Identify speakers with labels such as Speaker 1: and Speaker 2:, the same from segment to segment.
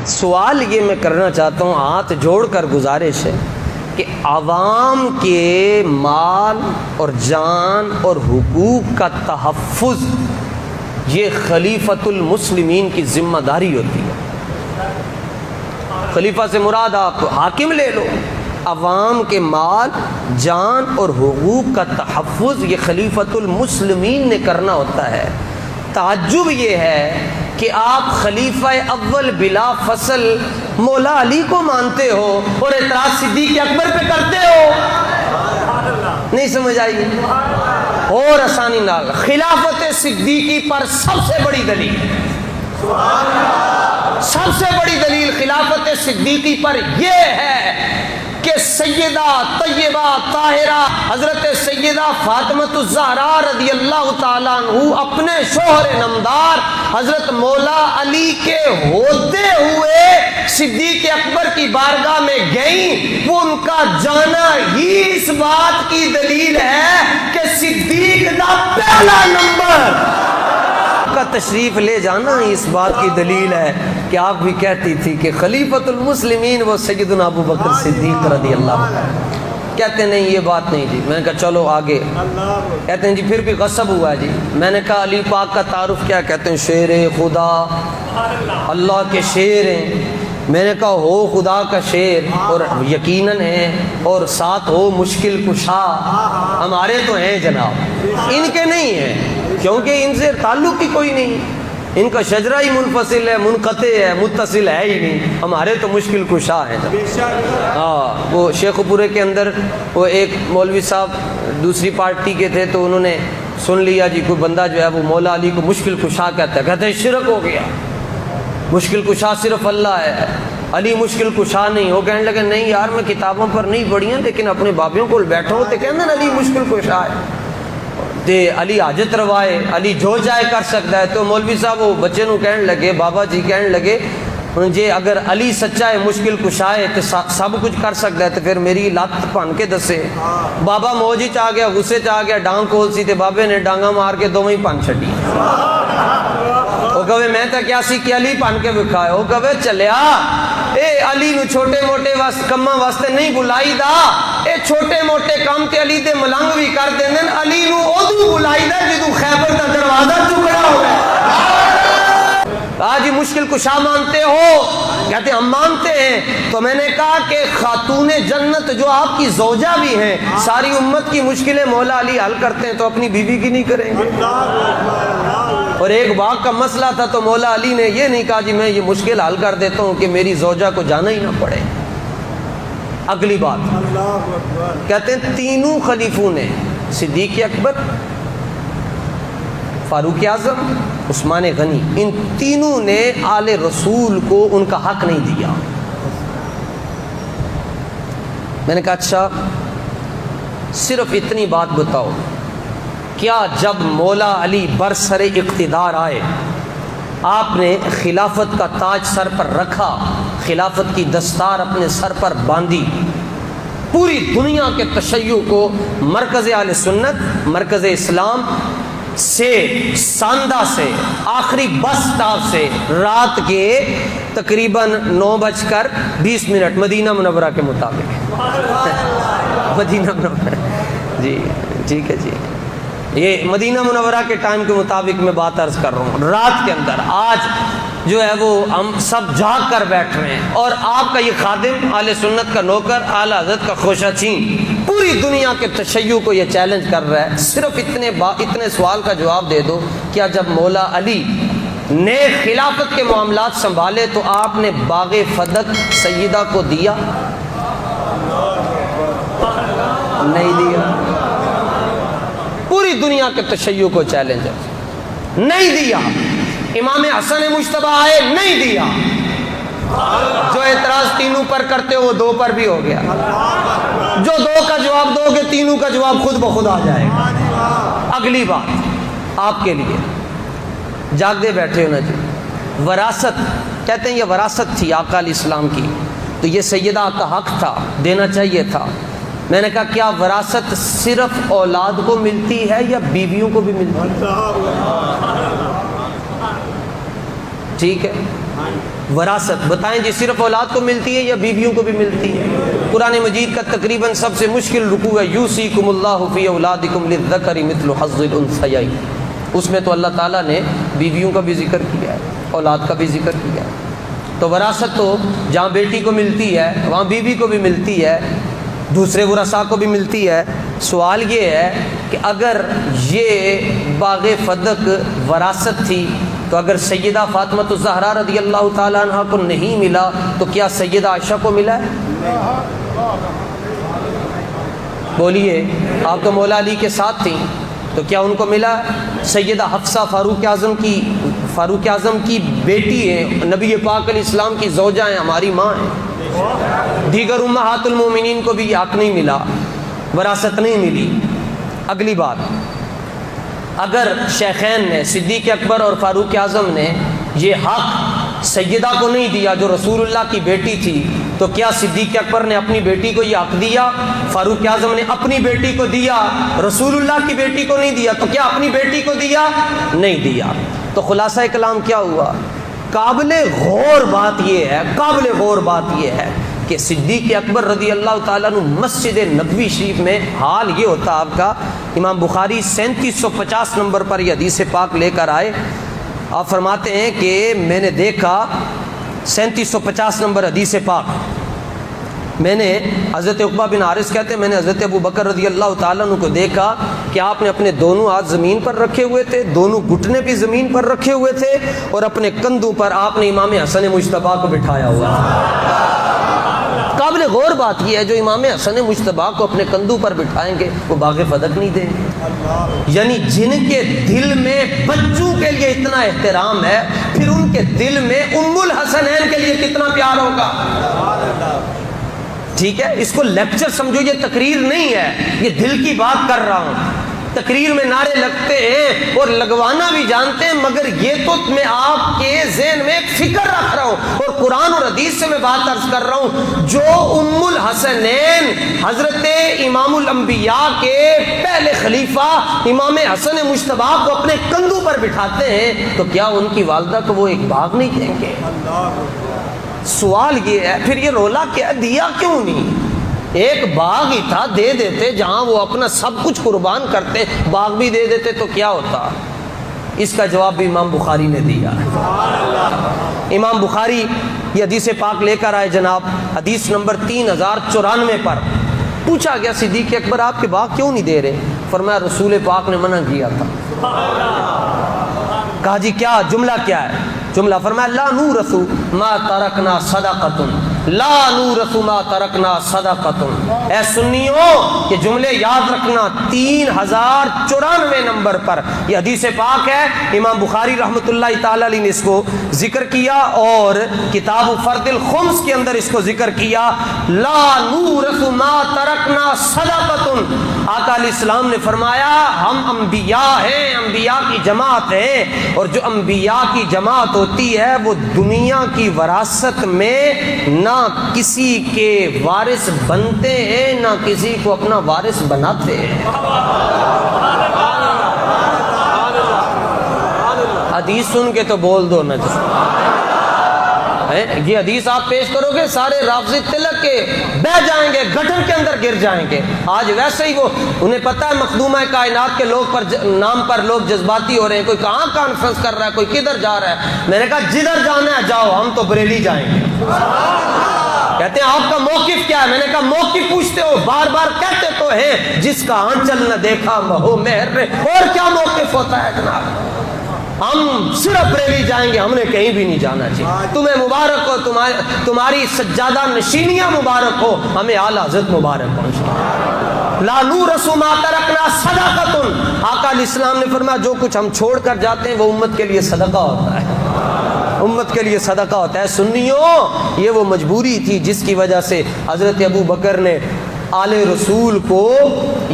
Speaker 1: سوال یہ میں کرنا چاہتا ہوں، ہاتھ جوڑ کر گزارش ہے کہ عوام کے مال اور جان اور حقوق کا تحفظ یہ خلیفۃ المسلمین کی ذمہ داری ہوتی ہے۔ خلیفہ سے مراد آپ حاکم لے لو، عوام کے مال جان اور حقوق کا تحفظ یہ خلیفۃ المسلمین نے کرنا ہوتا ہے۔ تعجب یہ ہے کہ آپ خلیفہ اول بلا فصل مولا علی کو مانتے ہو اور اعتراض صدیق اکبر پہ کرتے ہو۔ نہیں سمجھ آئی؟ اور آسانی نال خلافت صدیقی پر سب سے بڑی دلیل، سب سے بڑی دلیل خلافت صدیقی پر یہ ہے کہ سیدہ طیبہ طاہرہ حضرت سیدہ فاطمہ الزہرا رضی اللہ تعالیٰ عنہ اپنے شوہر نامدار حضرت مولا علی کے ہوتے ہوئے صدیق اکبر کی بارگاہ میں گئیں۔ وہ ان کا جانا ہی اس بات کی دلیل ہے کہ صدیق دا پہلا نمبر کا تشریف لے جانا اس بات کی دلیل ہے کہ آپ بھی کہتی تھی کہ خلیفۃ المسلمین وہ سیدنا ابو بکر صدیق رضی اللہ عنہ۔ کہتے نہیں یہ بات نہیں جی۔ میں نے کہا چلو آگے۔ کہتے ہیں جی پھر بھی غصب ہوا ہے جی۔ میں نے کہا علی پاک کا تعارف کیا؟ کہتے ہیں شیر خدا، اللہ کے شیر ہیں۔ میں نے کہا ہو خدا کا شیر اور یقیناً ہے، اور ساتھ ہو مشکل کشا، ہمارے تو ہیں جناب، ان کے نہیں ہیں کیونکہ ان سے تعلق ہی کوئی نہیں، ان کا شجرہ ہی منفصل ہے، منقطع ہے، متصل ہے ہی نہیں، ہمارے تو مشکل کشا ہیں۔ ہاں وہ شیخ پورے کے اندر وہ ایک مولوی صاحب دوسری پارٹی کے تھے تو انہوں نے سن لیا جی کوئی بندہ جو ہے وہ مولا علی کو مشکل کشا کہتا ہے، کہتے ہیں شرک ہو گیا، مشکل کشا صرف اللہ ہے، علی مشکل کشا نہیں۔ وہ کہنے لگے نہیں یار میں کتابوں پر نہیں پڑھی ہیں لیکن اپنے بابیوں کو بیٹھو تو کہتے ہیں علی مشکل کشا ہے، تے علی حاجت روائے، علی جو چاہے کر سکتا ہے۔ تو مولوی صاحب وہ بچے نو کہنے لگے، بابا جی کہنے لگے جی اگر علی سچا ہے مشکل کشا ہے تو سب کچھ کر سکتا ہے تو پھر میری لت پن کے دسے۔ بابا موج چ آ گیا، غصے چ آ گیا، ڈانگ کھول سی تے بابے نے ڈانگا مار کے دوویں پن چھڈی۔ وہ کہے میں تو کیا سی کہ علی پن کے بکھائے، وہ کہے چلیا اے علی نو چھوٹے موٹے کماں واسطے نہیں بلائی دا، اے چھوٹے موٹے کام تے علی دے ملنگ بھی کر دیندن، علی نو ادو بلائی دا جدو خیبر دا دروازہ ٹکڑا ہوئے۔ آج مشکل کشا مانتے ہو؟ کہتے ہم مانتے ہیں۔ تو میں نے کہا کہ خاتون جنت جو آپ کی زوجہ بھی ہیں، ساری امت کی مشکلیں مولا علی حل کرتے ہیں تو اپنی بیوی کی نہیں کریں گے؟ اور ایک باغ کا مسئلہ تھا تو مولا علی نے یہ نہیں کہا جی میں یہ مشکل حل کر دیتا ہوں کہ میری زوجہ کو جانا ہی نہ پڑے۔ اگلی بات کہتے ہیں تینوں خلیفوں نے، صدیق اکبر، فاروق اعظم، عثمان غنی، ان تینوں نے آل رسول کو ان کا حق نہیں دیا۔ میں نے کہا اچھا صرف اتنی بات بتاؤ، کیا جب مولا علی برسر اقتدار آئے آپ نے خلافت کا تاج سر پر رکھا، خلافت کی دستار اپنے سر پر باندھی، پوری دنیا کے تشیع کو مرکز اہل سنت، مرکز اسلام سے ساندہ سے آخری بس سٹاپ سے رات کے تقریباً 9:20 مدینہ منورہ کے مطابق مدینہ منورہ، جی ٹھیک ہے جی، یہ مدینہ منورہ کے ٹائم کے مطابق میں بات عرض کر رہا ہوں، رات کے اندر آج جو ہے وہ ہم سب جاگ کر بیٹھ رہے ہیں اور آپ کا یہ خادم اہل سنت کا نوکر اعلی حضرت کا خوشہ چین پوری دنیا کے تشیع کو یہ چیلنج کر رہا ہے، صرف اتنے سوال کا جواب دے دو، کیا جب مولا علی نے خلافت کے معاملات سنبھالے تو آپ نے باغ فدق سیدہ کو دیا؟ نہیں دیا۔ پوری دنیا کے تشیع کو چیلنج ہے، نہیں دیا۔ امام حسن مجتبی آئے، نہیں دیا۔ جو اعتراض تینوں پر کرتے ہو وہ دو پر بھی ہو گیا، جو دو کا جواب دو گے تینوں کا جواب خود بخود آ جائے گا۔ اگلی بات آپ کے لیے، جاگتے بیٹھے ہو نا جی، وراثت کہتے ہیں یہ وراثت تھی آقا علیہ السلام کی، تو یہ سیدہ کا حق تھا، دینا چاہیے تھا۔ میں نے کہا کیا وراثت صرف اولاد کو ملتی ہے یا بیویوں کو بھی ملتی ہے؟ ٹھیک ہے وراثت بتائیں جی صرف اولاد کو ملتی ہے یا بیویوں کو بھی ملتی ہے؟ قرآن مجید کا تقریباً سب سے مشکل رکوع ہے یوصیکم اللہ فی اولادکم للذکر مثل حظ الانثیین، اس میں تو اللہ تعالیٰ نے بیویوں کا بھی ذکر کیا ہے، اولاد کا بھی ذکر کیا ہے۔ تو وراثت تو جہاں بیٹی کو ملتی ہے وہاں بیوی کو بھی ملتی ہے، دوسرے ورثاء کو بھی ملتی ہے۔ سوال یہ ہے کہ اگر یہ باغ فدق وراثت تھی تو اگر سیدہ فاطمہ الزہرا رضی اللہ تعالیٰ عنہ کو نہیں ملا تو کیا سیدہ عائشہ کو ملا ہے؟ بولیے، آپ تو مولا علی کے ساتھ تھیں تو کیا ان کو ملا؟ سیدہ حفصہ فاروق اعظم کی بیٹی ہیں، نبی پاک علیہ السلام کی زوجہ ہیں، ہماری ماں ہیں۔ دیگر امہات المومنین کو بھی حق نہیں ملا، وراثت نہیں ملی۔ اگلی بات، اگر شیخین نے صدیق اکبر اور فاروق اعظم نے یہ حق سیدہ کو نہیں دیا جو رسول اللہ کی بیٹی تھی، تو کیا صدیق اکبر نے اپنی بیٹی کو یہ حق دیا؟ فاروق اعظم نے اپنی بیٹی کو دیا، رسول اللہ کی بیٹی کو نہیں دیا، تو کیا اپنی بیٹی کو دیا؟ نہیں دیا۔ تو خلاصہ کلام کیا ہوا؟ قابل غور بات یہ ہے کہ صدیق اکبر رضی اللہ تعالیٰ عنہ مسجد نبوی شریف میں حال یہ ہوتا آپ کا، امام بخاری 3750 نمبر پر یہ حدیث پاک لے کر آئے۔ آپ فرماتے ہیں کہ میں نے دیکھا 3750 نمبر حدیث پاک، میں نے حضرت عقبہ بن حارث کہتے ہیں میں نے حضرت ابو بکر رضی اللہ تعالیٰ عنہ کو دیکھا کہ آپ نے اپنے دونوں ہاتھ زمین پر رکھے ہوئے تھے، دونوں گھٹنے بھی زمین پر رکھے ہوئے تھے، اور اپنے کندھوں پر آپ نے امام حسن مجتبیٰ کو بٹھایا ہوا تھا۔ قابل غور بات یہ ہے، جو امام حسن مجتبیٰ کو اپنے کندھوں پر بٹھائیں گے وہ باغ فدق نہیں دیں گے۔ یعنی جن کے دل میں بچوں کے لیے اتنا احترام ہے، پھر ان کے دل میں ام الحسنین کے لیے کتنا پیار ہوگا۔ ٹھیک ہے، اس کو لیکچر سمجھو، یہ تقریر نہیں ہے، یہ دل کی بات کر رہا ہوں۔ تقریر میں نعرے لگتے ہیں اور لگوانا بھی جانتے ہیں، مگر یہ تو میں آپ کے ذہن میں ایک فکر رکھ رہا ہوں، اور قرآن اور حدیث سے میں بات عرض کر رہا ہوں۔ جو ام الحسنین حضرت امام الانبیاء کے پہلے خلیفہ امام حسن مجتبیٰ کو اپنے کندھوں پر بٹھاتے ہیں، تو کیا ان کی والدہ کو وہ ایک باغ نہیں دیں گے؟ سوال یہ ہے، پھر یہ رولا کیا دیا کیوں نہیں؟ ایک باغ ہی تھا، دے دیتے، جہاں وہ اپنا سب کچھ قربان کرتے، باغ بھی دے دیتے تو کیا ہوتا؟ اس کا جواب بھی امام بخاری نے دیا۔ امام بخاری یہ حدیث پاک لے کر آئے جناب، حدیث نمبر 3094 پر پوچھا گیا صدیق اکبر آپ کے باغ کیوں نہیں دے رہے؟ فرمایا رسول پاک نے منع کیا تھا۔ کہا جی کیا جملہ کیا ہے؟ جملہ فرمایا لا نورث ما ترکنا صدقۃ، لا نورث ما ترکنا صدقۃ۔ اے سنیوں یہ جملے یاد رکھنا، 3094 نمبر پر یہ حدیث پاک ہے۔ امام بخاری رحمۃ اللہ تعالی علیہ نے اس کو ذکر کیا، اور کتاب فرد الخمس کے اندر اس کو ذکر کیا، لا نورث ما ترکنا صدقۃ۔ آقا علیہ السلام نے فرمایا ہم انبیاء ہیں، انبیاء کی جماعت ہے، اور جو انبیاء کی جماعت ہوتی ہے وہ دنیا کی وراثت میں نہ کسی کے وارث بنتے ہیں نہ کسی کو اپنا وارث بناتے ہیں۔ حدیث سن کے تو بول دو نا، یہ حدیث آپ پیش کرو گے سارے رافضی تلک کے بہ جائیں گے، گٹر کے اندر گر جائیں گے۔ آج ویسے ہی وہ انہیں پتہ ہے مخدومہ کائنات کے لوگ پر نام پر لوگ جذباتی ہو رہے ہیں، کوئی کہاں کانفرنس کر رہا ہے، کوئی کدھر جا رہا ہے۔ میں نے کہا جدھر جانا ہے جاؤ، ہم تو بریلی جائیں گے۔ کہتے ہیں آپ کا موقف کیا ہے؟ میں نے کہا موقف پوچھتے ہو، بار بار کہتے تو ہیں جس کا آنچل نہ دیکھا مہو مہر، اور کیا موقف ہوتا ہے جناب؟ ہم صرف بریلی جائیں گے، ہم نے کہیں بھی نہیں جانا چاہیے۔ تمہیں مبارک ہو، تمہاری سجادہ نشینیاں مبارک ہو، ہمیں اعلیٰ حضرت مبارک ہو۔ لا نورث ما ترکنا صدقۃ۔ آقا علیہ السلام نے فرمایا جو کچھ ہم چھوڑ کر جاتے ہیں وہ امت کے لیے صدقہ ہوتا ہے، امت کے لیے صدقہ ہوتا ہے۔ سنیوں یہ وہ مجبوری تھی جس کی وجہ سے حضرت ابو بکر نے آل رسول کو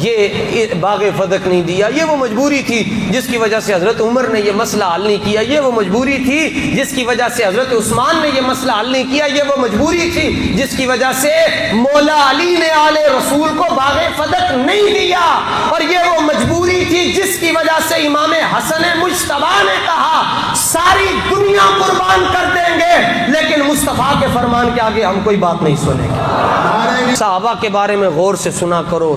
Speaker 1: یہ باغ فدق نہیں دیا، یہ وہ مجبوری تھی جس کی وجہ سے حضرت عمر نے یہ مسئلہ حل نہیں کیا، یہ وہ مجبوری تھی جس کی وجہ سے حضرت عثمان نے یہ مسئلہ حل نہیں کیا، یہ وہ مجبوری تھی جس کی وجہ سے مولا علی نے آل رسول کو باغ فدق نہیں دیا، اور یہ وہ مجبوری تھی جس کی وجہ سے امام حسن مجتبی نے کہا ساری دنیا قربان کر دیں گے لیکن مصطفیٰ کے فرمان کے آگے ہم کوئی بات نہیں سنیں گے۔ صحابہ کے بارے میں غور سے سنا کرو،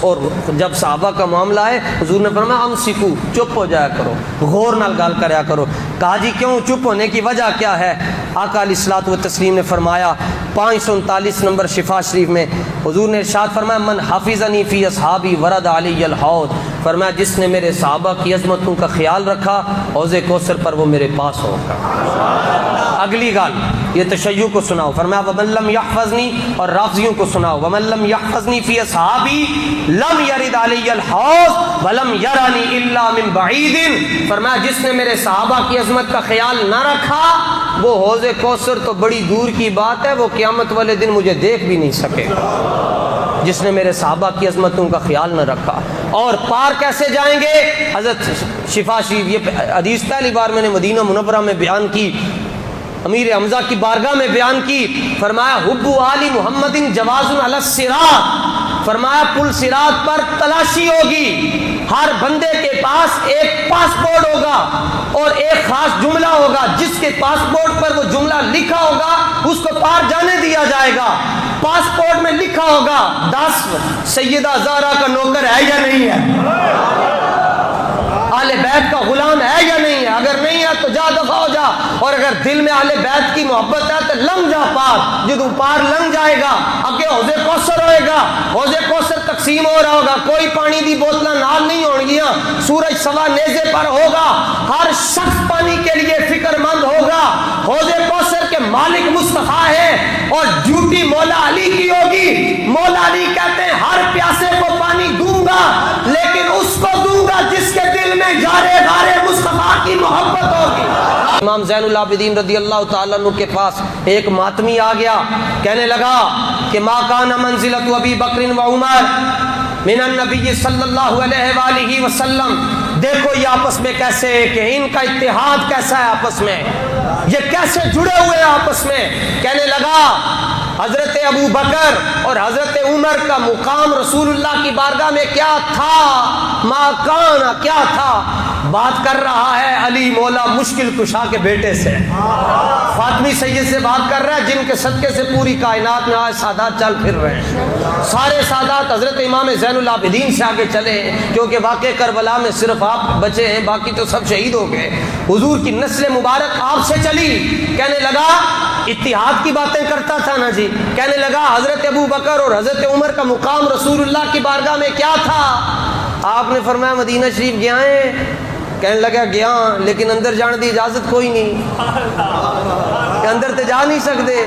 Speaker 1: اور جب صحابہ کا معاملہ ہے حضور نے فرمایا امسکو، چپ ہو جایا کرو، غور نال گل کریا کرو۔ کہا جی کیوں چپ ہونے کی وجہ کیا ہے؟ آقا علیہ الصلوۃ والتسلیم نے فرمایا 539 نمبر شفا شریف میں حضور نے ارشاد فرمایا من حفظنی فی اصحابی ورد علی الحوض، فرمایا جس نے میرے صحابہ کی عظمتوں کا خیال رکھا حوض کوثر پر وہ میرے پاس ہوگا۔ اگلی گال یہ تشیع کو سناؤ، فرمایا ومن لم یحفظنی، اور رافضیوں کو سناؤ ومن لم یحفظنی فی اصحابی لم یرد علی الحوض ولم یرانی الا من بعید، فرمایا جس نے میرے صحابہ کی عظمت کا خیال نہ رکھا وہ حوض کوثر تو بڑی دور کی بات ہے، وہ قیامت والے دن مجھے دیکھ بھی نہیں سکے جس نے میرے صحابہ کی عظمتوں کا خیال نہ رکھا۔ اور پار کیسے جائیں گے؟ حضرت شفا شریف یہ حدیث پہلی بار میں نے مدینہ منورہ میں بیان کی، امیر حمزہ کی بارگاہ میں بیان کی، فرمایا حب آل محمد جواز علی الصراط، فرمایا پل صراط پر تلاشی ہوگی، ہر بندے کے پاس ایک پاسپورٹ ہوگا اور ایک خاص جملہ ہوگا، جس کے پاسپورٹ پر وہ جملہ لکھا ہوگا اس کو پار جانے دیا جائے گا۔ پاسپورٹ میں لکھا ہوگا 10 سیدہ زہرا کا نوکر ہے یا نہیں ہے، اہل بیت کا غلام ہے یا نہیں ہے، اگر نہیں ہے تو جا دفع ہو جا، اور اگر دل میں اہل بیت کی محبت ہے تو لنگ جا پار، جدوں پار لنگ جائے گا اگے حوض کوثر ہوئے گا، حوض کوثر تقسیم ہو رہا ہوگا، کوئی پانی دی بوتلاں نال نہیں ہونگیاں، سورج سوا نیزے پر ہوگا، ہر شخص پانی کے لیے فکر مند ہوگا، حوض کوثر کے مالک مصطفیٰ ہے اور ڈیوٹی مولا علی کی ہوگی۔ مولا علی کہتے ہیں ہر پیاسے کو پانی دوں گا لیکن اس کو دوں گا جس کے دل میں جارے غارے مصطفیٰ کی محبت ہوگی۔ امام زین العابدین رضی اللہ تعالیٰ عنہ کے پاس ایک ماتمی آ گیا، کہنے لگا کہ ما کان منزلۃ ابی بکر و عمر من النبی صلی اللہ علیہ وآلہ وسلم، دیکھو یہ آپس میں کیسے کہ ان کا اتحاد کیسا ہے آپس میں، یہ کیسے جڑے ہوئے ہیں آپس میں۔ کہنے لگا حضرت ابو بکر اور حضرت عمر کا مقام رسول اللہ کی بارگاہ میں کیا تھا؟ ما کانا، کیا تھا؟ بات کر رہا ہے علی مولا مشکل کشا کے بیٹے سے، فاطمی سید سے بات کر رہا ہے جن کے صدقے سے پوری کائنات میں آج سادات چل پھر رہے ہیں، سارے سادات حضرت امام زین العابدین سے آگے چلے ہیں، کیونکہ واقع کربلا میں صرف آپ بچے ہیں، باقی تو سب شہید ہو گئے، حضور کی نسل مبارک آپ سے چلی۔ کہنے لگا اتحاد کی باتیں کرتا تھا نا جی، کہنے لگا حضرت ابو بکر اور حضرت عمر کا مقام رسول اللہ کی بارگاہ میں کیا تھا؟ آپ نے فرمایا مدینہ شریف گیا ہیں؟ کہنے لگا گیا لیکن اندر جانے دی اجازت کوئی نہیں، کہ اندر تے جا نہیں سکتے،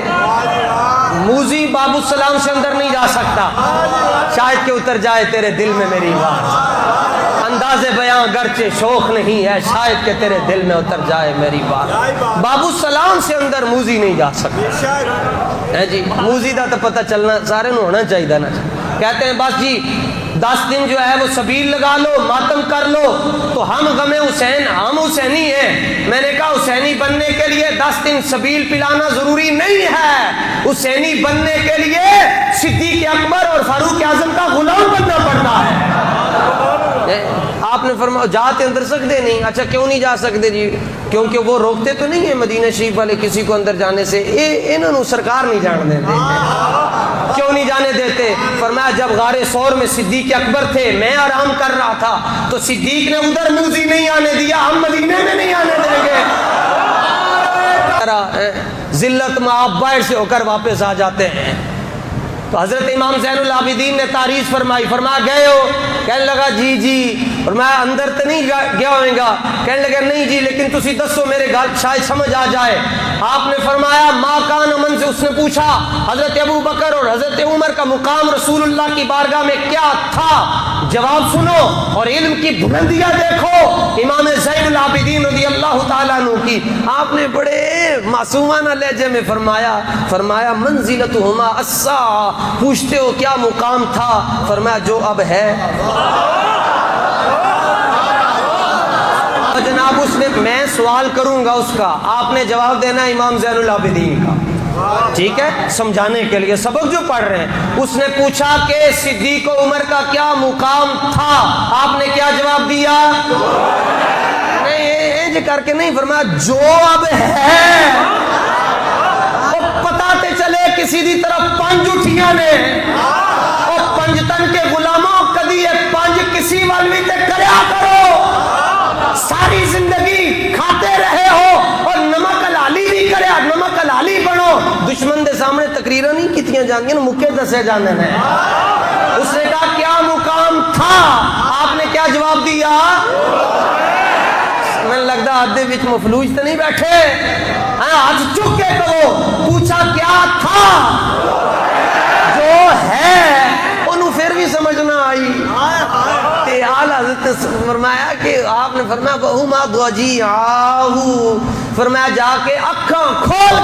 Speaker 1: موزی باب السلام سے اندر نہیں جا سکتا، شاید کہ اتر جائے تیرے دل میں میری بات، انداز بیاں گرچہ شوق نہیں ہے شاید کہ تیرے دل میں اتر جائے میری بات، باب السلام سے اندر موزی نہیں جا سکتا جی، موزی دا تو پتہ چلنا سارے نو ہونا چاہیے نا۔ کہتے ہیں بس جی 10 دن جو ہے وہ سبیل لگا لو، ماتم کر لو، تو ہم غم حسین، ہم حسینی ہیں۔ میں نے کہا حسینی بننے کے لیے 10 دن سبیل پلانا ضروری نہیں ہے، حسینی بننے کے لیے صدیق اکبر اور فاروق اعظم کا غلام بننا پڑتا ہے۔ آپ نے فرمایا جاتے اندر سکتے نہیں؟ اچھا کیوں نہیں جا سکتے جی؟ کیونکہ وہ روکتے تو نہیں ہیں مدینہ شریف والے کسی کو اندر جانے سے، انہوں نے سرکار نہیں جان دیتے۔ کیوں نہیں جانے دیتے؟ فرمایا جب غار ثور میں صدیق اکبر تھے، میں آرام کر رہا تھا، تو صدیق نے ادھر موزی نہیں آنے دیا، ہم مدینے میں نہیں آنے دیں گے۔ ذلت میں آپ باہر سے ہو کر واپس آ جاتے ہیں۔ تو حضرت امام زین العابدین نے تعریف فرمائی، فرمایا گئے ہو؟ کہنے لگا جی جی، فرمایا اندر تو نہیں گیا ہوئے گا؟ کہنے لگا نہیں جی، لیکن تسی دسو میرے گل شاید سمجھ آ جائے۔ آپ نے فرمایا ما کان منزل، اس نے پوچھا حضرت ابو بکر اور حضرت عمر کا مقام رسول اللہ کی بارگاہ میں کیا تھا؟ جواب سنو اور علم کی بلندیاں دیکھو امام زین العابدین رضی اللہ تعالیٰ عنہ کی. آپ نے بڑے معصومانہ لہجے میں فرمایا منزلتہما الساعہ، پوچھتے ہو کیا مقام تھا؟ فرمایا جو اب ہے. جناب اس نے، میں سوال کروں گا اس کا، آپ نے جواب دینا امام زین العابدین کا، ٹھیک ہے؟ سمجھانے کے لیے سبق جو پڑھ رہے ہیں. اس نے پوچھا کہ صدیق و عمر کا کیا مقام تھا؟ آپ نے کیا جواب دیا؟ نہیں انج کر کے نہیں، فرمایا جو اب ہے. پتہ تے چلے کسی دی طرف پنج اٹھیاں نے اور پنجتن کے غلاموں کدی یہ پنج کسی والوی تے کریا کرو. ساری زندگی کھاتے رہے ہو اور نمک حلالی بھی کرے، نمک حلالی بنو. دشمن دے سامنے تقریریں نہیں کیتیاں جاندیاں، مکے دسے جاندے نے. اس نے کہا کیا مقام تھا؟ آپ نے کیا جواب دیا؟ میں لگتا آدھے وچ مفلوج تو نہیں بیٹھے، ہاتھ چک کے کہو پوچھا کیا تھا؟ جو ہے انہوں پھر بھی سمجھنا آئی. آل حضرت فرمایا کہ آپ نے فرمایا بہما ضجیعہ، فرمایا جا کے اکھاں کھول